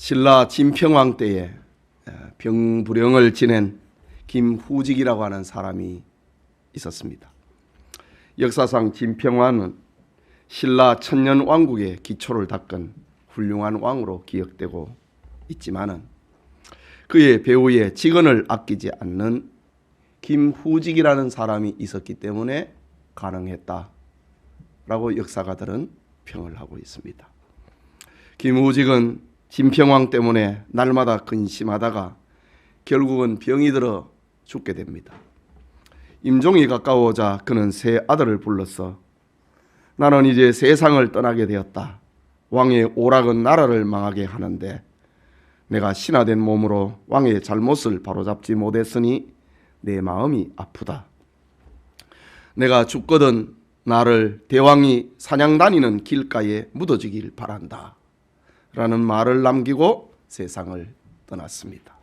신라 진평왕 때에 병부령을 지낸 김후직이라고 하는 사람이 있었습니다. 역사상 진평왕은 신라 천년왕국의 기초를 닦은 훌륭한 왕으로 기억되고 있지만은 그의 배후에 직언을 아끼지 않는 김후직이라는 사람이 있었기 때문에 가능했다라고 역사가들은 평을 하고 있습니다. 김후직은 진평왕 때문에 날마다 근심하다가 결국은 병이 들어 죽게 됩니다. 임종이 가까워오자 그는 세 아들을 불러서 나는 이제 세상을 떠나게 되었다. 왕의 오락은 나라를 망하게 하는데 내가 신하된 몸으로 왕의 잘못을 바로잡지 못했으니 내 마음이 아프다. 내가 죽거든 나를 대왕이 사냥 다니는 길가에 묻어주길 바란다. 라는 말을 남기고 세상을 떠났습니다.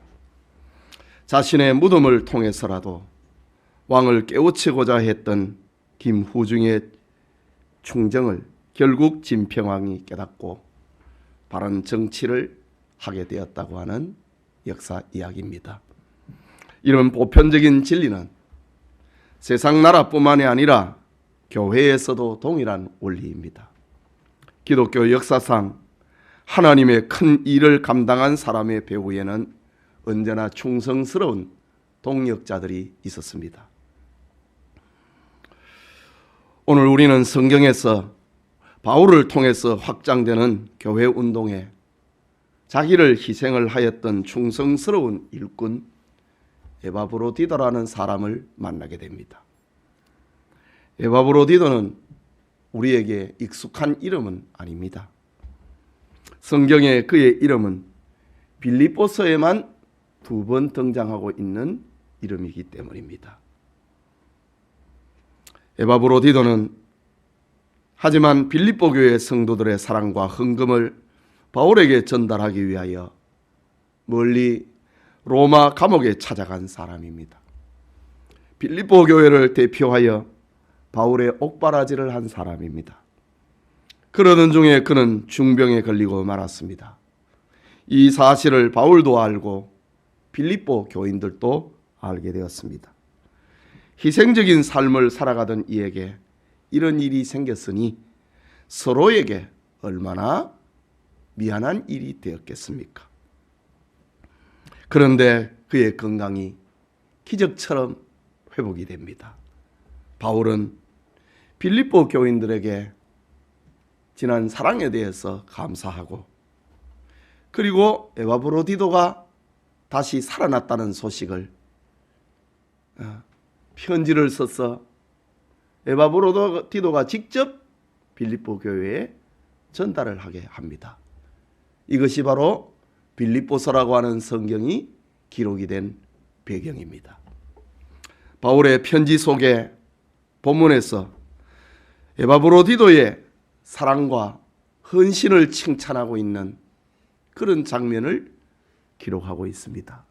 자신의 무덤을 통해서라도 왕을 깨우치고자 했던 김후중의 충정을 결국 진평왕이 깨닫고 바른 정치를 하게 되었다고 하는 역사 이야기입니다. 이런 보편적인 진리는 세상 나라뿐만이 아니라 교회에서도 동일한 원리입니다. 기독교 역사상 하나님의 큰 일을 감당한 사람의 배후에는 언제나 충성스러운 동역자들이 있었습니다. 오늘 우리는 성경에서 바울을 통해서 확장되는 교회 운동에 자기를 희생을 하였던 충성스러운 일꾼 에바브로디도라는 사람을 만나게 됩니다. 에바브로디도는 우리에게 익숙한 이름은 아닙니다. 성경에 그의 이름은 빌립보서에만 2번 등장하고 있는 이름이기 때문입니다. 에바브로디도는 하지만 빌립보 교회 성도들의 사랑과 헌금을 바울에게 전달하기 위하여 멀리 로마 감옥에 찾아간 사람입니다. 빌립보 교회를 대표하여 바울의 옥바라지를 한 사람입니다. 그러던 중에 그는 중병에 걸리고 말았습니다. 이 사실을 바울도 알고 빌립보 교인들도 알게 되었습니다. 희생적인 삶을 살아가던 이에게 이런 일이 생겼으니 서로에게 얼마나 미안한 일이 되었겠습니까? 그런데 그의 건강이 기적처럼 회복이 됩니다. 바울은 빌립보 교인들에게 지난 사랑에 대해서 감사하고 그리고 에바브로디도가 다시 살아났다는 소식을 편지를 써서 에바브로디도가 직접 빌립보 교회에 전달을 하게 합니다. 이것이 바로 빌립보서라고 하는 성경이 기록이 된 배경입니다. 바울의 편지 속에 본문에서 에바브로디도의 사랑과 헌신을 칭찬하고 있는 그런 장면을 기록하고 있습니다.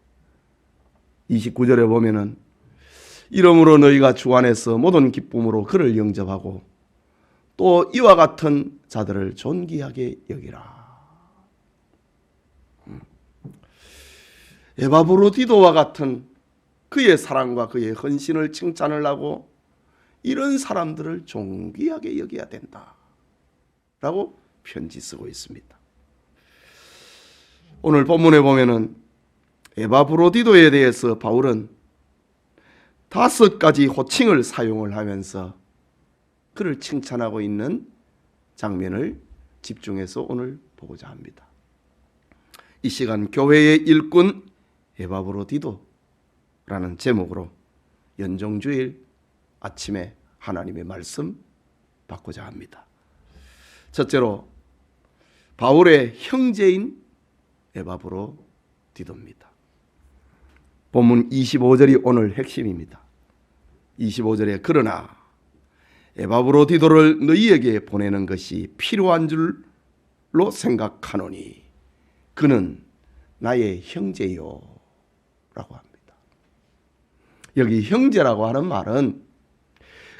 29절에 보면은 이러므로 너희가 주 안에서 모든 기쁨으로 그를 영접하고 또 이와 같은 자들을 존귀하게 여기라. 에바브로디도와 같은 그의 사랑과 그의 헌신을 칭찬을 하고 이런 사람들을 존귀하게 여겨야 된다. 라고 편지 쓰고 있습니다. 오늘 본문에 보면은 에바브로디도에 대해서 바울은 5가지 호칭을 사용을 하면서 그를 칭찬하고 있는 장면을 집중해서 오늘 보고자 합니다. 이 시간 교회의 일꾼 에바브로디도라는 제목으로 연정주일 아침에 하나님의 말씀 받고자 합니다. 첫째로 바울의 형제인 에바브로디도입니다. 본문 25절이 오늘 핵심입니다. 25절에 그러나 에바브로디도를 너희에게 보내는 것이 필요한 줄로 생각하노니 그는 나의 형제요 라고 합니다. 여기 형제라고 하는 말은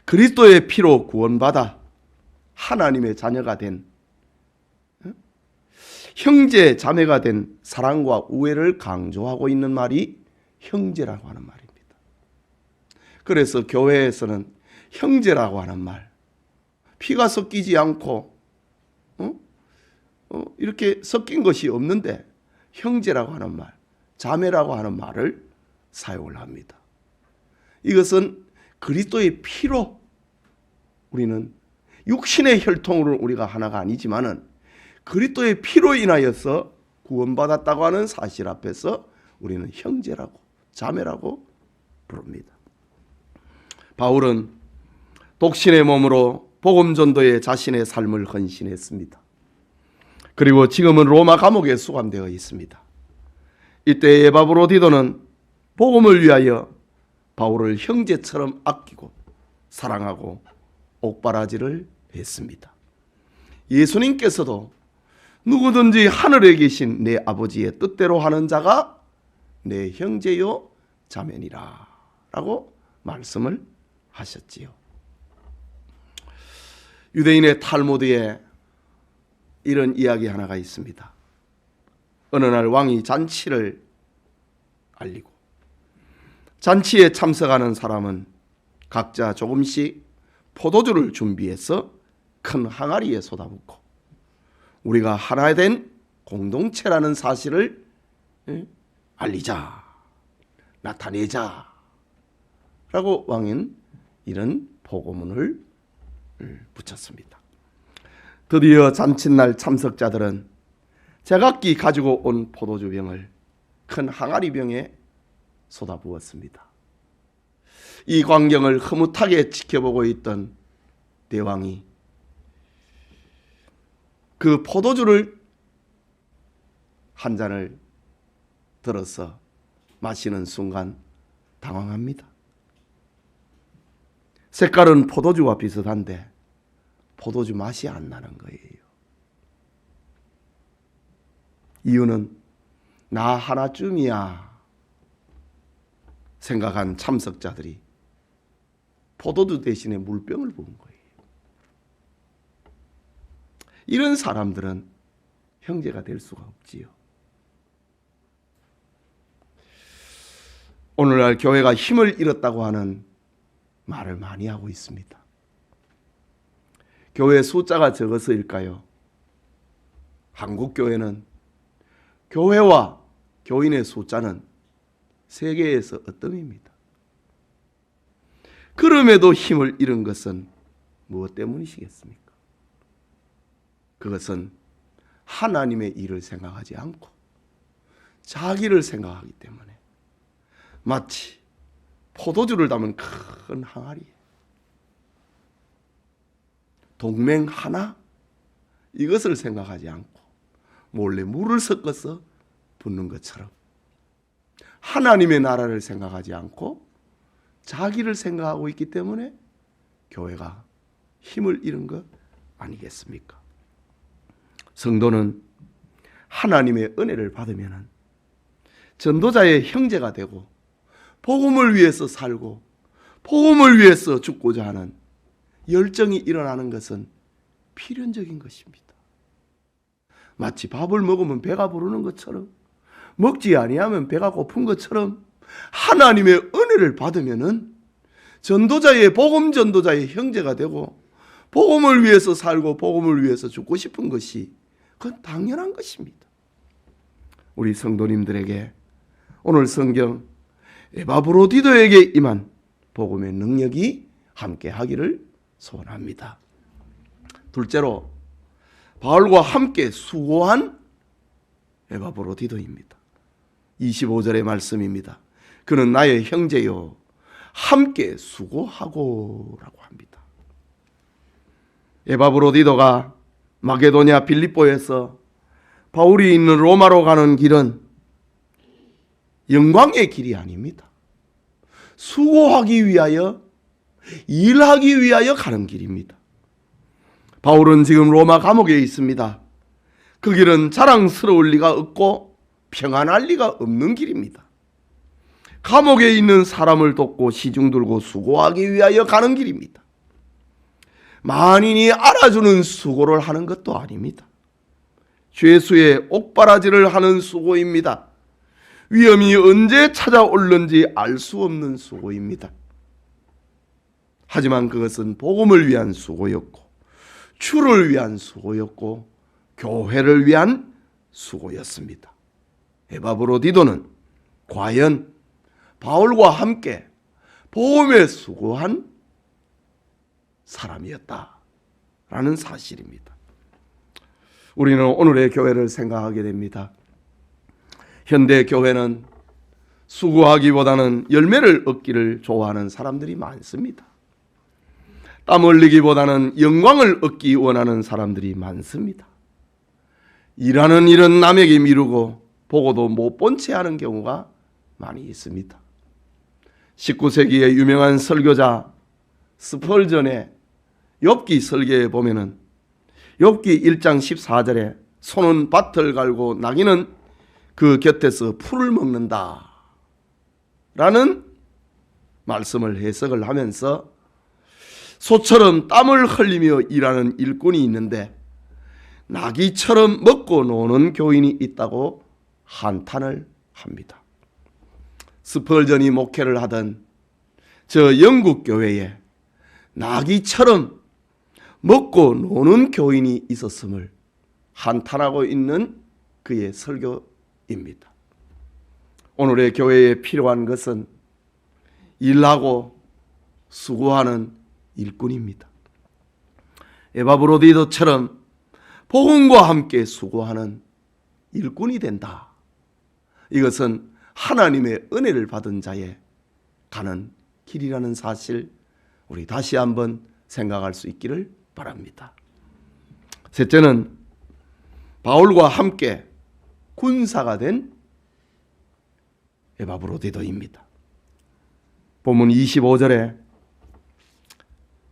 그리스도의 피로 구원받아 하나님의 자녀가 된 형제 자매가 된 사랑과 우애를 강조하고 있는 말이 형제라고 하는 말입니다. 그래서 교회에서는 형제라고 하는 말, 피가 섞이지 않고 이렇게 섞인 것이 없는데 형제라고 하는 말, 자매라고 하는 말을 사용을 합니다. 이것은 그리스도의 피로 우리는 육신의 혈통으로 우리가 하나가 아니지만은 그리스도의 피로 인하여서 구원받았다고 하는 사실 앞에서 우리는 형제라고 자매라고 부릅니다. 바울은 독신의 몸으로 복음 전도에 자신의 삶을 헌신했습니다. 그리고 지금은 로마 감옥에 수감되어 있습니다. 이때 에바브로디도는 복음을 위하여 바울을 형제처럼 아끼고 사랑하고 옥바라지를 했습니다. 예수님께서도 누구든지 하늘에 계신 내 아버지의 뜻대로 하는 자가 내 형제요 자매니라 라고 말씀을 하셨지요. 유대인의 탈무드에 이런 이야기 하나가 있습니다. 어느 날 왕이 잔치를 알리고 잔치에 참석하는 사람은 각자 조금씩 포도주를 준비해서 큰 항아리에 쏟아붓고 우리가 하나 된 공동체라는 사실을 알리자, 나타내자 라고 왕은 이런 보고문을 붙였습니다. 드디어 잔칫날 참석자들은 제각기 가지고 온 포도주병을 큰 항아리병에 쏟아부었습니다. 이 광경을 흐뭇하게 지켜보고 있던 대왕이 그 포도주를 한 잔을 들어서 마시는 순간 당황합니다. 색깔은 포도주와 비슷한데 포도주 맛이 안 나는 거예요. 이유는 나 하나쯤이야 생각한 참석자들이 포도주 대신에 물병을 부은 거예요. 이런 사람들은 형제가 될 수가 없지요. 오늘날 교회가 힘을 잃었다고 하는 말을 많이 하고 있습니다. 교회 숫자가 적어서일까요? 한국 교회는 교회와 교인의 숫자는 세계에서 으뜸입니다. 그럼에도 힘을 잃은 것은 무엇 때문이시겠습니까? 그것은 하나님의 일을 생각하지 않고 자기를 생각하기 때문에 마치 포도주를 담은 큰 항아리에 동맹 하나 이것을 생각하지 않고 몰래 물을 섞어서 붓는 것처럼 하나님의 나라를 생각하지 않고 자기를 생각하고 있기 때문에 교회가 힘을 잃은 것 아니겠습니까? 성도는 하나님의 은혜를 받으면 전도자의 형제가 되고 복음을 위해서 살고 복음을 위해서 죽고자 하는 열정이 일어나는 것은 필연적인 것입니다. 마치 밥을 먹으면 배가 부르는 것처럼 먹지 아니하면 배가 고픈 것처럼 하나님의 은혜를 받으면은 전도자의 복음 전도자의 형제가 되고 복음을 위해서 살고 복음을 위해서 죽고 싶은 것이 그건 당연한 것입니다. 우리 성도님들에게 오늘 성경 에바브로디도에게 임한 복음의 능력이 함께 하기를 소원합니다. 둘째로 바울과 함께 수고한 에바브로디도입니다. 25절의 말씀입니다. 그는 나의 형제요 함께 수고하고 라고 합니다. 에바브로디도가 마게도냐 빌립보에서 바울이 있는 로마로 가는 길은 영광의 길이 아닙니다. 수고하기 위하여 일하기 위하여 가는 길입니다. 바울은 지금 로마 감옥에 있습니다. 그 길은 자랑스러울 리가 없고 평안할 리가 없는 길입니다. 감옥에 있는 사람을 돕고 시중 들고 수고하기 위하여 가는 길입니다. 만인이 알아주는 수고를 하는 것도 아닙니다. 죄수의 옥바라지를 하는 수고입니다. 위험이 언제 찾아올는지 알 수 없는 수고입니다. 하지만 그것은 복음을 위한 수고였고, 주를 위한 수고였고, 교회를 위한 수고였습니다. 에바브로디도는 과연 바울과 함께 복음에 수고한 사람이었다라는 사실입니다. 우리는 오늘의 교회를 생각하게 됩니다. 현대 교회는 수고하기보다는 열매를 얻기를 좋아하는 사람들이 많습니다. 땀 흘리기보다는 영광을 얻기 원하는 사람들이 많습니다. 일하는 일은 남에게 미루고 보고도 못 본 채 하는 경우가 많이 있습니다. 19세기의 유명한 설교자 스펄전의 욥기 설계에 보면은 욥기 1장 14절에 소는 밭을 갈고 나귀는 그 곁에서 풀을 먹는다 라는 말씀을 해석을 하면서 소처럼 땀을 흘리며 일하는 일꾼이 있는데 나귀처럼 먹고 노는 교인이 있다고 한탄을 합니다. 스펄전이 목회를 하던 저 영국 교회에 나귀처럼 먹고 노는 교인이 있었음을 한탄하고 있는 그의 설교입니다. 오늘의 교회에 필요한 것은 일하고 수고하는 일꾼입니다. 에바브로디도처럼 복음과 함께 수고하는 일꾼이 된다. 이것은 하나님의 은혜를 받은 자에 가는 길이라는 사실, 우리 다시 한번 생각할 수 있기를 바랍니다. 셋째는 바울과 함께 군사가 된 에바브로디도입니다. 본문 25절에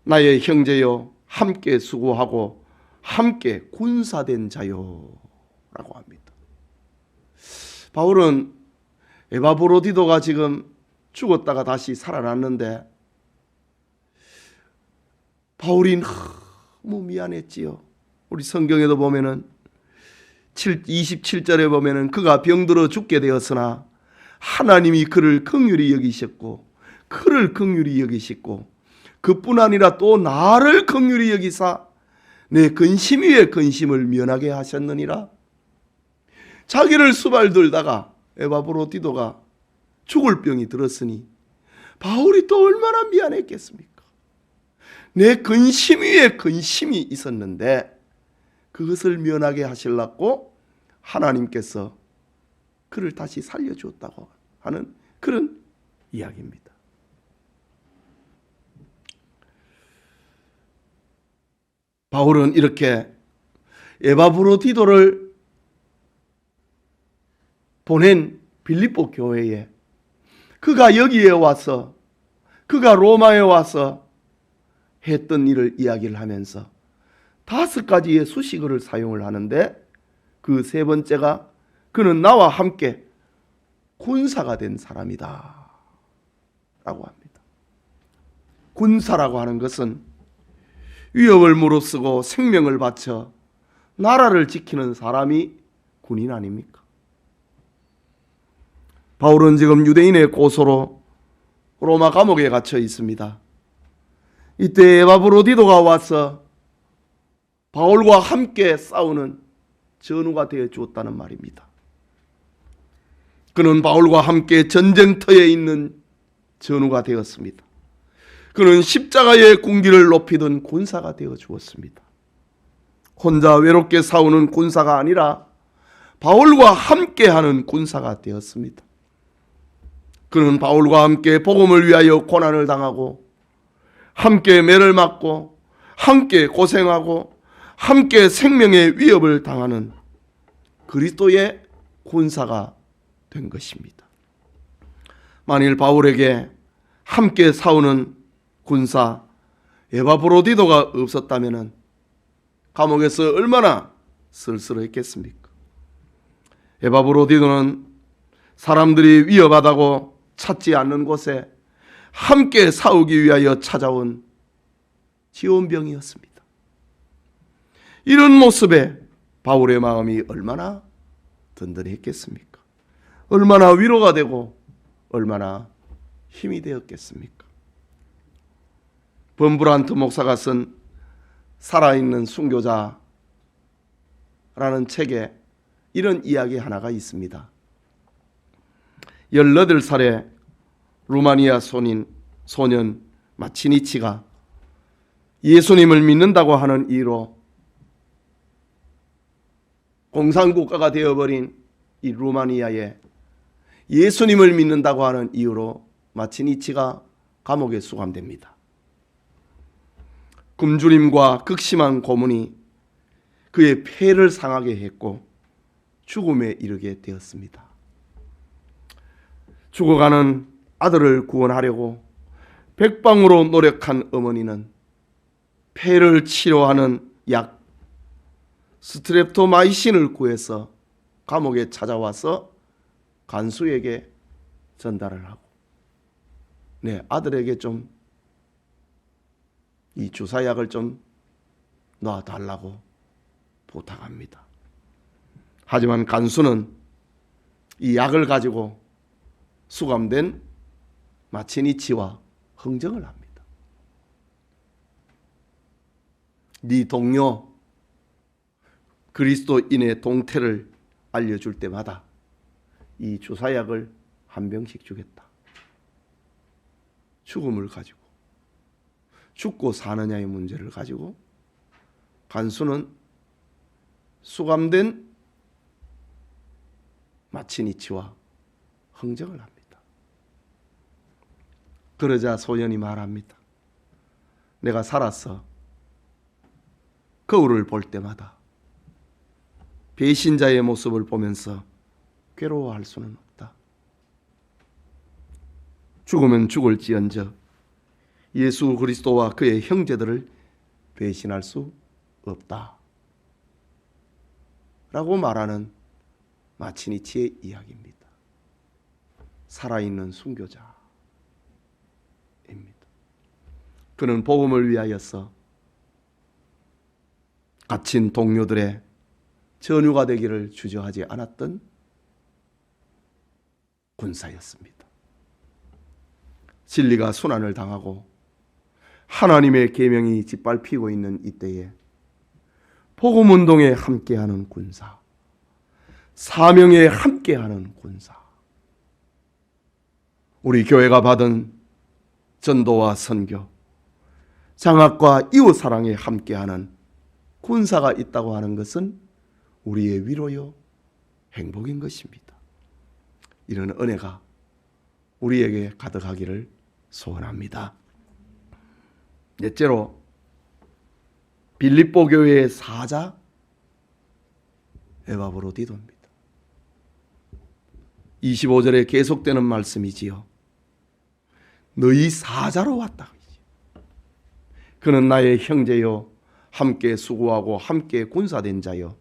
나의 형제여 함께 수고하고 함께 군사된 자요 라고 합니다. 바울은 에바브로디도가 지금 죽었다가 다시 살아났는데 바울이 너무 미안했지요. 우리 성경에도 보면은 27절에 보면은 그가 병들어 죽게 되었으나 하나님이 그를 긍휼히 여기셨고 그뿐 아니라 또 나를 긍휼히 여기사 내 근심 위에 근심을 면하게 하셨느니라. 자기를 수발들다가 에바브로디도가 죽을 병이 들었으니 바울이 또 얼마나 미안했겠습니까? 내 근심 위에 근심이 있었는데 그것을 면하게 하시려고 하나님께서 그를 다시 살려주었다고 하는 그런 이야기입니다. 바울은 이렇게 에바브로디도를 보낸 빌립보 교회에 그가 여기에 와서 그가 로마에 와서 했던 일을 이야기를 하면서 5가지의 수식어를 사용을 하는데 그 세 번째가 그는 나와 함께 군사가 된 사람이다 라고 합니다. 군사라고 하는 것은 위협을 무릅쓰고 생명을 바쳐 나라를 지키는 사람이 군인 아닙니까? 바울은 지금 유대인의 고소로 로마 감옥에 갇혀 있습니다. 이때 에바브로디도가 와서 바울과 함께 싸우는 전우가 되어 주었다는 말입니다. 그는 바울과 함께 전쟁터에 있는 전우가 되었습니다. 그는 십자가의 군기를 높이던 군사가 되어 주었습니다. 혼자 외롭게 싸우는 군사가 아니라 바울과 함께하는 군사가 되었습니다. 그는 바울과 함께 복음을 위하여 고난을 당하고 함께 매를 맞고 함께 고생하고 함께 생명의 위협을 당하는 그리스도의 군사가 된 것입니다. 만일 바울에게 함께 싸우는 군사 에바브로디도가 없었다면 감옥에서 얼마나 쓸쓸했겠습니까? 에바브로디도는 사람들이 위협하다고 찾지 않는 곳에 함께 싸우기 위하여 찾아온 지원병이었습니다. 이런 모습에 바울의 마음이 얼마나 든든했겠습니까? 얼마나 위로가 되고 얼마나 힘이 되었겠습니까? 범브란트 목사가 쓴 살아있는 순교자라는 책에 이런 이야기 하나가 있습니다. 18살의 루마니아 소년 마치니치가 예수님을 믿는다고 하는 이유로 공산국가가 되어버린 이 루마니아에 예수님을 믿는다고 하는 이유로 마치니치가 감옥에 수감됩니다. 굶주림과 극심한 고문이 그의 폐를 상하게 했고 죽음에 이르게 되었습니다. 죽어가는 아들을 구원하려고 백방으로 노력한 어머니는 폐를 치료하는 약 스트랩토마이신을 구해서 감옥에 찾아와서 간수에게 전달을 하고 아들에게 좀 이 주사약을 좀 놔달라고 부탁합니다. 하지만 간수는 이 약을 가지고 수감된 마치니치와 흥정을 합니다. 네 동료 그리스도인의 동태를 알려줄 때마다 이 주사약을 한 병씩 주겠다. 죽음을 가지고 죽고 사느냐의 문제를 가지고 간수는 수감된 마치니치와 흥정을 합니다. 그러자 소년이 말합니다. 내가 살아서 거울을 볼 때마다 배신자의 모습을 보면서 괴로워할 수는 없다. 죽으면 죽을지언정 예수 그리스도와 그의 형제들을 배신할 수 없다. 라고 말하는 마치니치의 이야기입니다. 살아있는 순교자입니다. 그는 복음을 위하여서 갇힌 동료들의 전유가 되기를 주저하지 않았던 군사였습니다. 진리가 순환을 당하고 하나님의 계명이 짓밟히고 있는 이때에 복음운동에 함께하는 군사, 사명에 함께하는 군사, 우리 교회가 받은 전도와 선교, 장학과 이웃사랑에 함께하는 군사가 있다고 하는 것은 우리의 위로요 행복인 것입니다. 이런 은혜가 우리에게 가득하기를 소원합니다. 넷째로 빌립보 교회의 사자 에바브로디도입니다. 25절에 계속되는 말씀이지요. 너희 사자로 왔다. 그는 나의 형제요 함께 수고하고 함께 군사된 자요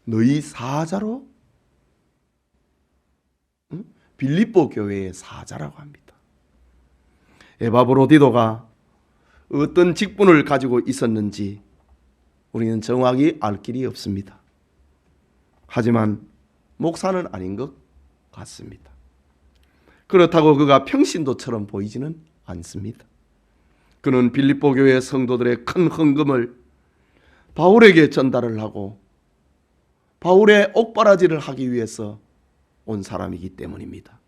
너희 사자로 빌립보 교회의 사자라고 합니다. 에바브로디도가 어떤 직분을 가지고 있었는지 우리는 정확히 알 길이 없습니다. 하지만 목사는 아닌 것 같습니다. 그렇다고 그가 평신도처럼 보이지는 않습니다. 그는 빌립보 교회 성도들의 큰 헌금을 바울에게 전달을 하고 바울의 옥바라지를 하기 위해서 온 사람이기 때문입니다.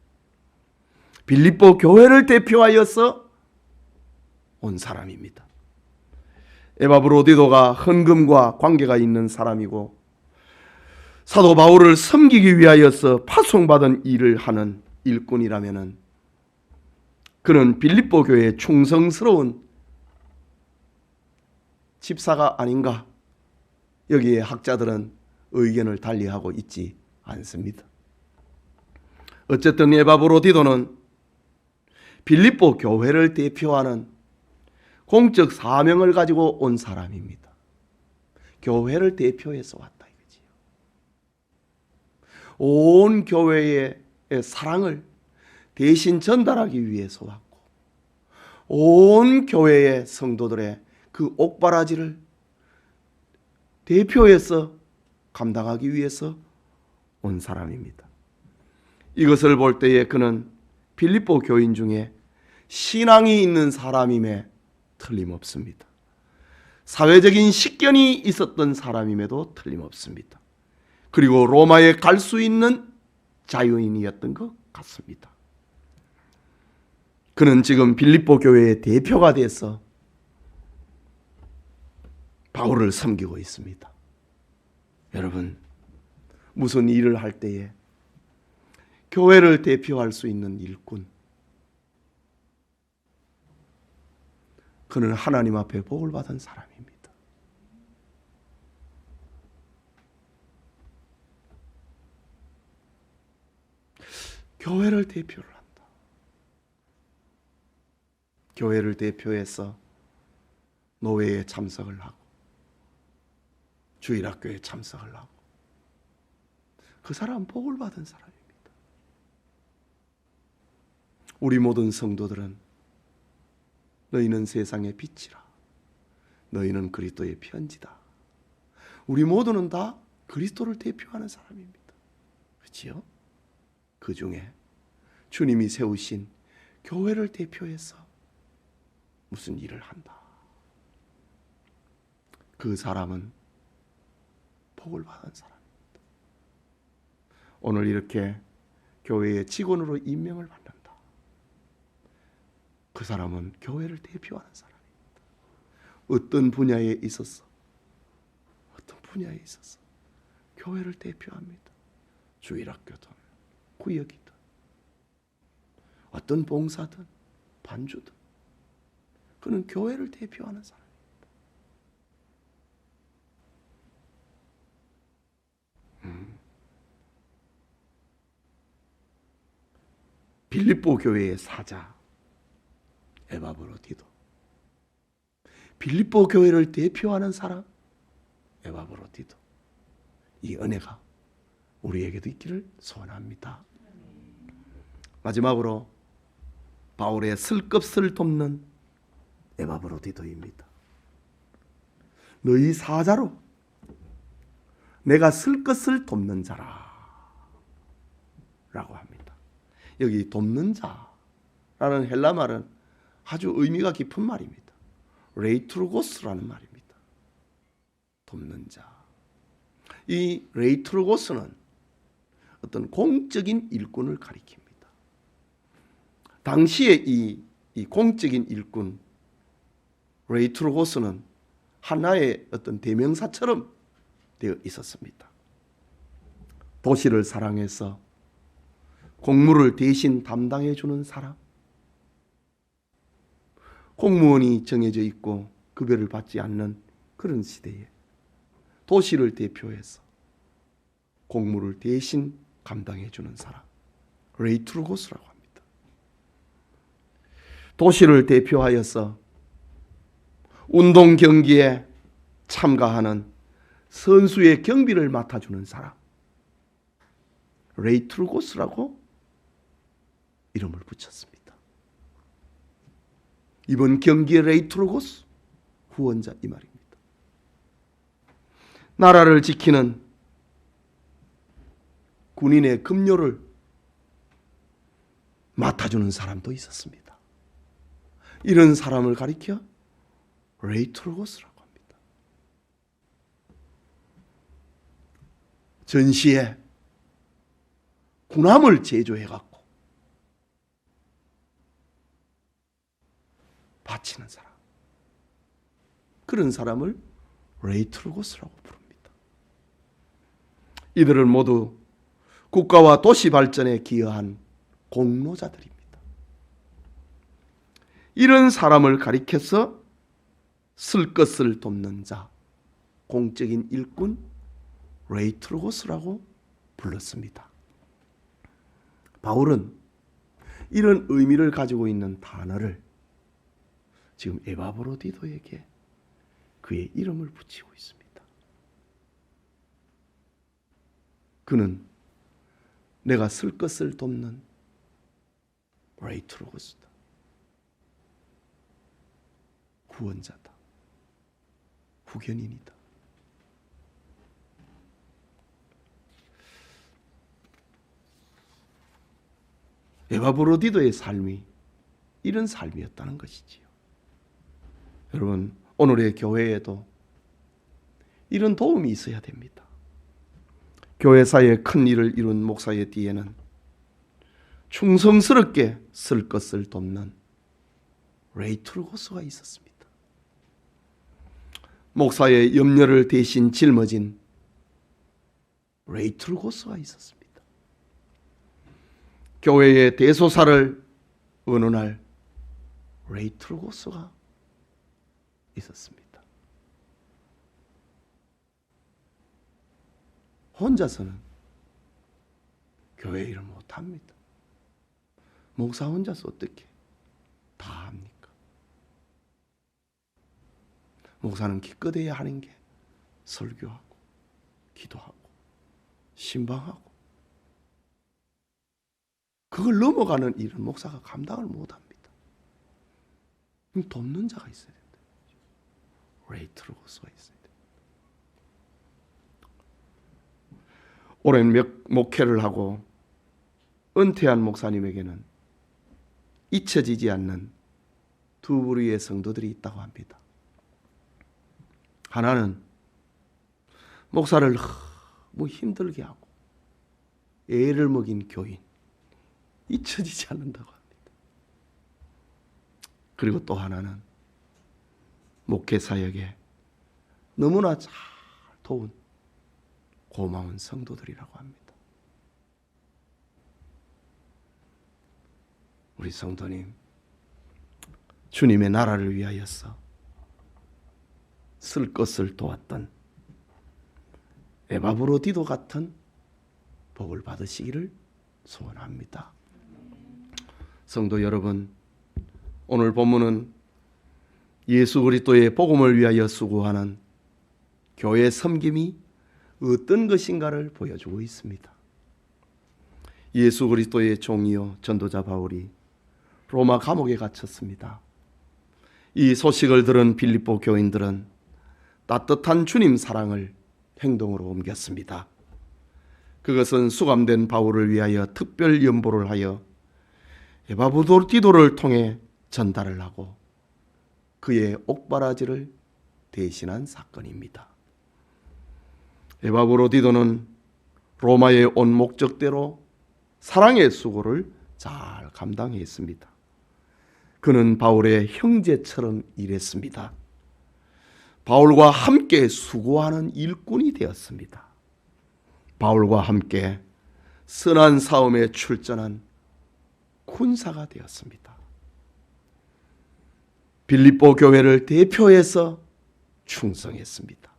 빌립보 교회를 대표하여서 온 사람입니다. 에바브로디도가 헌금과 관계가 있는 사람이고 사도 바울을 섬기기 위하여서 파송받은 일을 하는 일꾼이라면 그는 빌립보 교회의 충성스러운 집사가 아닌가? 여기에 학자들은 의견을 달리하고 있지 않습니다. 어쨌든 에바브로디도는 빌립보 교회를 대표하는 공적 사명을 가지고 온 사람입니다. 교회를 대표해서 왔다 이거지요. 온 교회의 사랑을 대신 전달하기 위해서 왔고 온 교회의 성도들의 그 옥바라지를 대표해서 감당하기 위해서 온 사람입니다. 이것을 볼 때에 그는 빌립보 교인 중에 신앙이 있는 사람임에 틀림없습니다. 사회적인 식견이 있었던 사람임에도 틀림없습니다. 그리고 로마에 갈 수 있는 자유인이었던 것 같습니다. 그는 지금 빌립보 교회의 대표가 돼서 바울을 섬기고 있습니다. 여러분, 무슨 일을 할 때에 교회를 대표할 수 있는 일꾼, 그는 하나님 앞에 복을 받은 사람입니다. 교회를 대표를 한다. 교회를 대표해서 노회에 참석을 하고 주일학교에 참석을 하고 그 사람 복을 받은 사람입니다. 우리 모든 성도들은 너희는 세상의 빛이라. 너희는 그리스도의 편지다. 우리 모두는 다 그리스도를 대표하는 사람입니다. 그렇지요? 그 중에 주님이 세우신 교회를 대표해서 무슨 일을 한다. 그 사람은 복을 받은 사람입니다. 오늘 이렇게 교회의 직원으로 임명을 받는다. 그 사람은 교회를 대표하는 사람입니다. 어떤 분야에 있어서 교회를 대표합니다. 주일학교든 구역이든 어떤 봉사든 반주든 그는 교회를 대표하는 사람입니다. 빌립보 교회의 사자 에바브로디도, 빌립보 교회를 대표하는 사람 에바브로디도, 이 은혜가 우리에게도 있기를 소원합니다. 마지막으로 바울의 쓸 것을 돕는 에바브로디도입니다. 너희 사자로 내가 쓸 것을 돕는 자라 라고 합니다. 여기 돕는 자라는 헬라 말은 아주 의미가 깊은 말입니다. 레이트로고스라는 말입니다. 돕는 자. 이 레이트로고스는 어떤 공적인 일꾼을 가리킵니다. 당시에 이 공적인 일꾼 레이트로고스는 하나의 어떤 대명사처럼 되어 있었습니다. 도시를 사랑해서 공무를 대신 담당해 주는 사람, 공무원이 정해져 있고 급여를 받지 않는 그런 시대에 도시를 대표해서 공무를 대신 감당해 주는 사람, 레이트로고스라고 합니다. 도시를 대표하여서 운동 경기에 참가하는 선수의 경비를 맡아주는 사람, 레이트로고스라고 이름을 붙였습니다. 이번 경기의 레이트로고스, 후원자 이 말입니다. 나라를 지키는 군인의 급료를 맡아주는 사람도 있었습니다. 이런 사람을 가리켜 레이트로고스라고 합니다. 전시에 군함을 제조해갖고 바치는 사람, 그런 사람을 레이트로고스라고 부릅니다. 이들은 모두 국가와 도시 발전에 기여한 공로자들입니다. 이런 사람을 가리켜서 쓸 것을 돕는 자, 공적인 일꾼 레이트로고스라고 불렀습니다. 바울은 이런 의미를 가지고 있는 단어를 지금 에바브로디도에게 그의 이름을 붙이고 있습니다. 그는 내가 쓸 것을 돕는 레이트로고스다. 후원자다. 후견인이다. 에바브로디도의 삶이 이런 삶이었다는 것이지요. 여러분, 오늘의 교회에도 이런 도움이 있어야 됩니다. 교회사에 큰 일을 이룬 목사의 뒤에는 충성스럽게 쓸 것을 돕는 레이툴고스가 있었습니다. 목사의 염려를 대신 짊어진 레이툴고스가 있었습니다. 교회의 대소사를 의논할 레이툴고스가 있었습니다. 혼자서는 교회 일을 못합니다. 목사 혼자서 어떻게 다 합니까? 목사는 기껏해야 하는 게 설교하고 기도하고 신방하고, 그걸 넘어가는 일은 목사가 감당을 못합니다. 돕는 자가 있어야 된다. 레이툴고스가 있어야 된다. 오랜 목회를 하고 은퇴한 목사님에게는 잊혀지지 않는 두 부류의 성도들이 있다고 합니다. 하나는 목사를 너무 힘들게 하고 애를 먹인 교인, 잊혀지지 않는다고 합니다. 그리고 또 하나는 목회 사역에 너무나 잘 도운 고마운 성도들이라고 합니다. 우리 성도님, 주님의 나라를 위하여서 쓸 것을 도왔던 에바브로디도 같은 복을 받으시기를 소원합니다. 성도 여러분, 오늘 본문은 예수 그리스도의 복음을 위하여 수고하는 교회 섬김이 어떤 것인가를 보여주고 있습니다. 예수 그리스도의 종이요 전도자 바울이 로마 감옥에 갇혔습니다. 이 소식을 들은 빌립보 교인들은 따뜻한 주님 사랑을 행동으로 옮겼습니다. 그것은 수감된 바울을 위하여 특별 연보를 하여 에바브로디도를 통해 전달을 하고 그의 옥바라지를 대신한 사건입니다. 에바브로디도는 로마에 온 목적대로 사랑의 수고를 잘 감당했습니다. 그는 바울의 형제처럼 일했습니다. 바울과 함께 수고하는 일꾼이 되었습니다. 바울과 함께 선한 싸움에 출전한 군사가 되었습니다. 빌립보 교회를 대표해서 충성했습니다.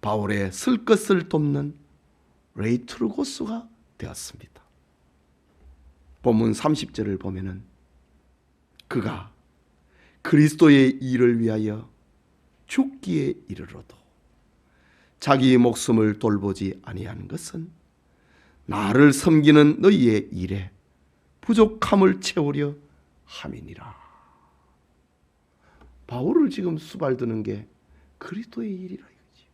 바울의 쓸 것을 돕는 레이툴고스가 되었습니다. 본문 30절을 보면은 그가 그리스도의 일을 위하여 죽기에 이르러도 자기 목숨을 돌보지 아니한 것은 나를 섬기는 너희의 일에 부족함을 채우려 함이니라. 바울을 지금 수발드는 게 그리스도의 일이라 이거지.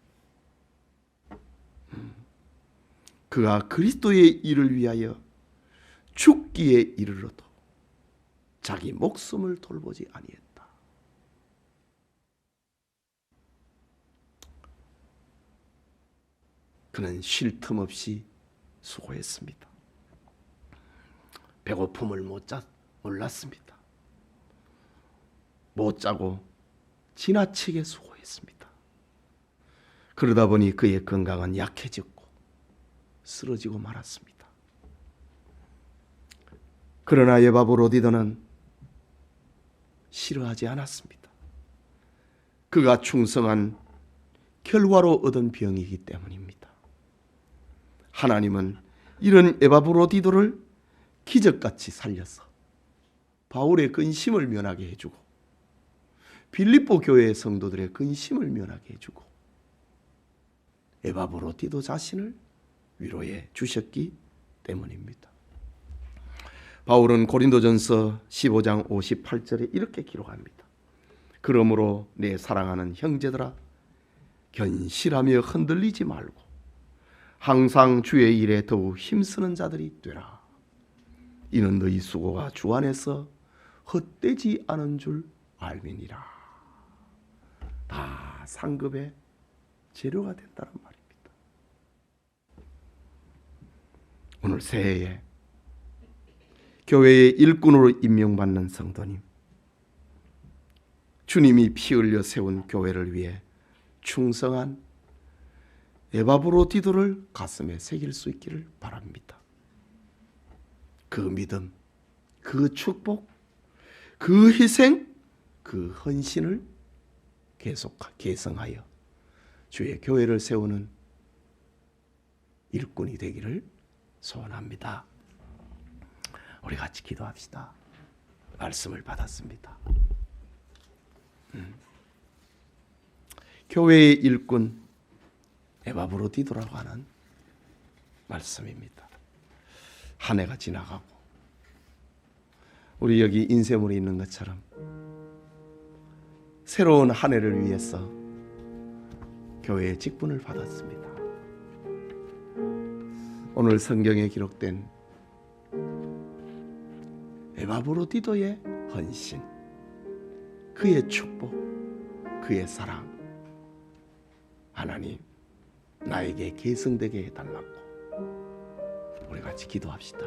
그가 그리스도의 일을 위하여 죽기에 이르러도 자기 목숨을 돌보지 아니했다. 그는 쉴 틈 없이 수고했습니다. 배고픔을 몰랐습니다. 못 자고 지나치게 수고했습니다. 그러다 보니 그의 건강은 약해졌고 쓰러지고 말았습니다. 그러나 에바브로디도는 싫어하지 않았습니다. 그가 충성한 결과로 얻은 병이기 때문입니다. 하나님은 이런 에바브로디도를 기적같이 살려서 바울의 근심을 면하게 해주고 빌립보 교회의 성도들의 근심을 면하게 해주고 에바브로디도 자신을 위로해 주셨기 때문입니다. 바울은 고린도전서 15장 58절에 이렇게 기록합니다. 그러므로 내 사랑하는 형제들아 견실하며 흔들리지 말고 항상 주의 일에 더욱 힘쓰는 자들이 되라. 이는 너희 수고가 주 안에서 헛되지 않은 줄 알미니라. 다 상급의 재료가 된다는 말입니다. 오늘 새해에 교회의 일꾼으로 임명받는 성도님, 주님이 피 흘려 세운 교회를 위해 충성한 에바브로디도를 가슴에 새길 수 있기를 바랍니다. 그 믿음, 그 축복, 그 희생, 그 헌신을 계속 계승하여 주의 교회를 세우는 일꾼이 되기를 소원합니다. 우리 같이 기도합시다. 말씀을 받았습니다. 교회의 일꾼 에바브로디도라고 하는 말씀입니다. 한 해가 지나가고 우리 여기 인쇄물이 있는 것처럼 새로운 한 해를 위해서 교회의 직분을 받았습니다. 오늘 성경에 기록된 에바브로디도의 헌신, 그의 축복, 그의 사랑, 하나님 나에게 계승되게 해달라고 우리 같이 기도합시다.